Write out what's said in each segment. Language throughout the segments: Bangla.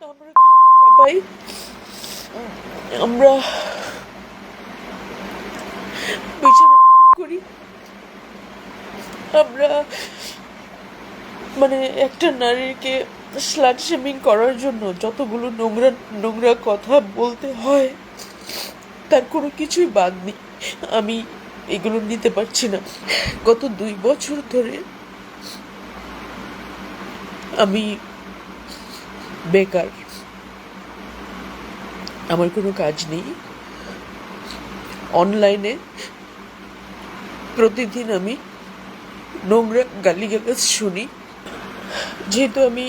আমরা পাই, আমরা বিছানা গরম করি, আমরা মানে একটা নারীকে স্লাট শেমিং করার জন্য যতগুলো নোংরা নোংরা কথা বলতে হয় তার কোনো কিছুই বাদ নেই। আমি এগুলো নিতে পারছি না। গত 2 বছর ধরে আমি বেকার, আমার কোনো কাজ নেই। অনলাইনে প্রতিদিন আমি নোংরা গালিগালাজ শুনি। যেহেতু আমি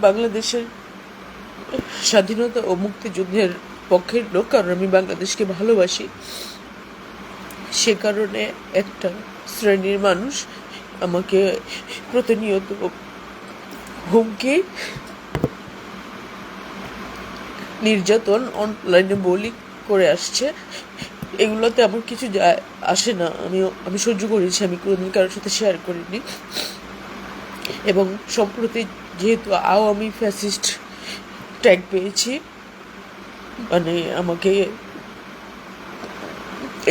বাংলাদেশের স্বাধীনতা ও মুক্তিযুদ্ধের পক্ষের লোক, কারণ আমি বাংলাদেশকে ভালোবাসি, সে কারণে একটা শ্রেণীর মানুষ আমাকে প্রতিনিয়ত হুমকি, নির্যাতন অনলাইনে বলি করে আসছে। এগুলোতে আমার কিছু যায় আসে না, আমি সহ্য করেছি, আমি কোনোদিন কারোর সাথে শেয়ার করিনি। এবং সম্প্রতি যেহেতু আওয়ামী ফ্যাসিস্ট ট্যাগ পেয়েছি, মানে আমাকে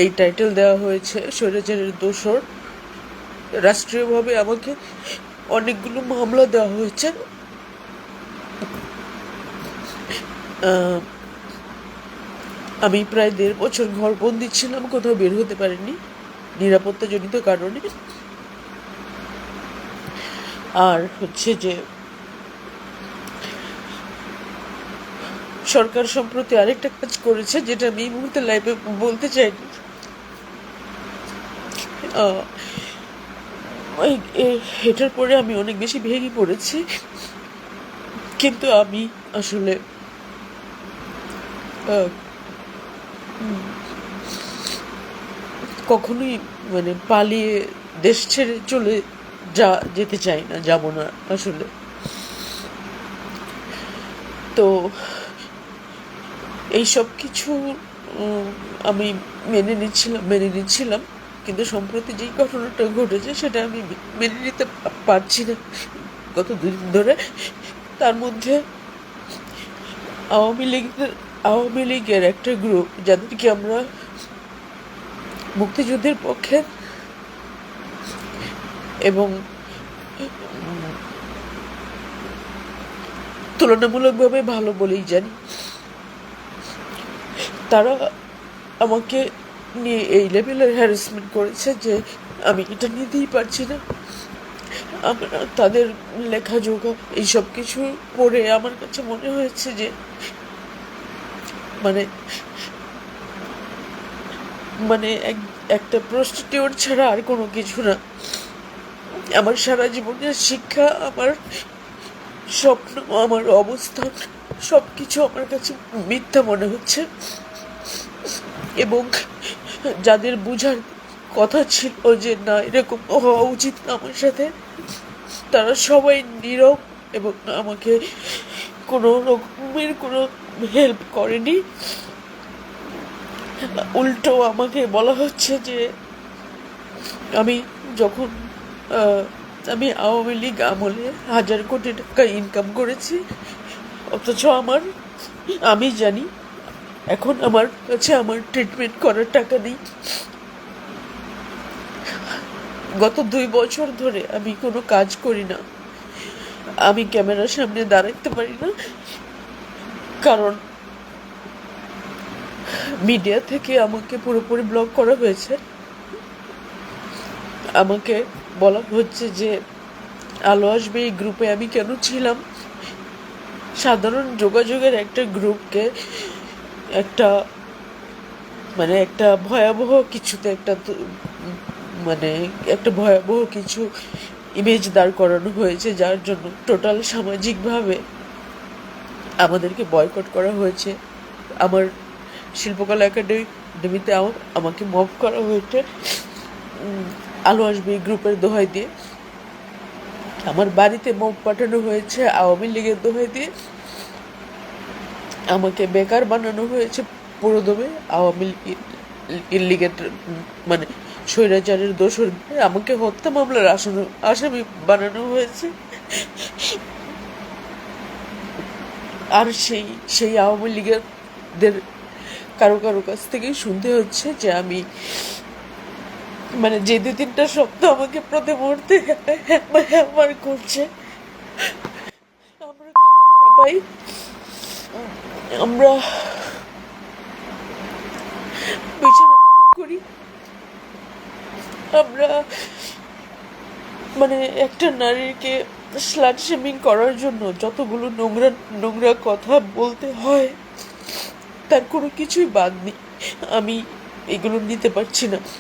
এই টাইটেল দেওয়া হয়েছে স্বৈরাচারের দোসর। রাষ্ট্রীয়ভাবে আমাকে অনেকগুলো মামলা দেওয়া হয়েছে। আমি প্রায় 1.5 বছর ঘরবন্দি ছিলাম, কোথাও বের হতে পারিনি নিরাপত্তাজনিত কারণে। আর হচ্ছে যে সরকার সম্প্রতি আরেকটা কাজ করেছে, যেটা আমি এই মুহূর্তে লাইভে বলতে চাইনি। এটার পরে আমি অনেক বেশি ভেঙে পড়েছি, কিন্তু আমি আসলে কখনোই মানে পালিয়ে দেশ ছেড়ে চলে যেতে চাই না, যাব না আসলে। তো এই সব কিছু আমি মেনে নিচ্ছিলাম, কিন্তু সম্প্রতি যেই ঘটনাটা ঘটেছে সেটা আমি মেনে নিতে পারছি না গত 2 দিন ধরে। তার মধ্যে আওয়ামী লীগের একটা গ্রুপ, যাদেরকে আমরা মুক্তিযুদ্ধের পক্ষে এবং তুলনামূলকভাবে ভালো বলেই জানি, তারা আমাকে নিয়ে এই লেভেলের হ্যারাসমেন্ট করেছে যে আমি এটা নিতেই পারছি না। আমরা তাদের লেখাজোখা এইসব কিছু পড়ে আমার কাছে মনে হয়েছে যে মানে মানে একটা প্রস্টিটিউট ছাড়া আর কোনো কিছু না। আমার সারা জীবনের শিক্ষা, আমার স্বপ্ন, আমার অবস্থান, সব কিছু আমার কাছে মিথ্যা মনে হচ্ছে। এবং যাদের বুঝার কথা ছিল যে না এরকম হওয়া উচিত না আমার সাথে, তারা সবাই নীরব এবং আমাকে কোনো রকমের কোনো হেল্প করেনি। উল্টো আমাকে বলা হচ্ছে যে আমি যখন আমি আওয়ামী লীগ আমলে 1,000 কোটি টাকা ইনকাম করেছি, অথচ আমি জানি এখন আমার কাছে আমার ট্রিটমেন্ট করার টাকা নেই। গত 2 বছর ধরে আমি কোনো কাজ করি না, আমি ক্যামেরার সামনে দাঁড়াতে পারি না, কারণ মিডিয়া থেকে আমাকে পুরোপুরি ব্লক করা হয়েছে। আমাকে বলা হচ্ছে যে আলো আসবে এই গ্রুপে আমি কেন ছিলাম। সাধারণ যোগাযোগের একটা গ্রুপকে একটা ভয়াবহ কিছুতে একটা ভয়াবহ কিছু ইমেজ দাঁড় করানো হয়েছে, যার জন্য টোটাল সামাজিকভাবে আমাদেরকে বয়কট করা হয়েছে। আমার শিল্পকলা একাডেমিতে আমাকে মব করা হয়েছে আলো আসবে গ্রুপের দোহাই দিয়ে। আমার বাড়িতে মব পাঠানো হয়েছে আওয়ামী লীগের দোহাই দিয়ে। আমাকে বেকার বানানো হয়েছে পুরোদমে আওয়ামী লীগের মানে স্বৈরাচারের দোষর দিয়ে। আমাকে হত্যা মামলার আসামি বানানো হয়েছে। আর সেই সেই আওয়ামী লীগের কারো কারো কাছ থেকেই শুনতে হচ্ছে যে আমি মানে যে দু তিনটা শব্দ আমাকে প্রতি মুহূর্তে হ্যামার করছে, আমরা কাঁপাই, আমরা বিছানা গরম করি, আমরা মানে একটা নারীকে স্লাট শেমিং করার জন্য যতগুলো নোংরা নোংরা কথা বলতে হয় তার কোনো কিছুই বাদ নেই। আমি এগুলো নিতে পারছি না।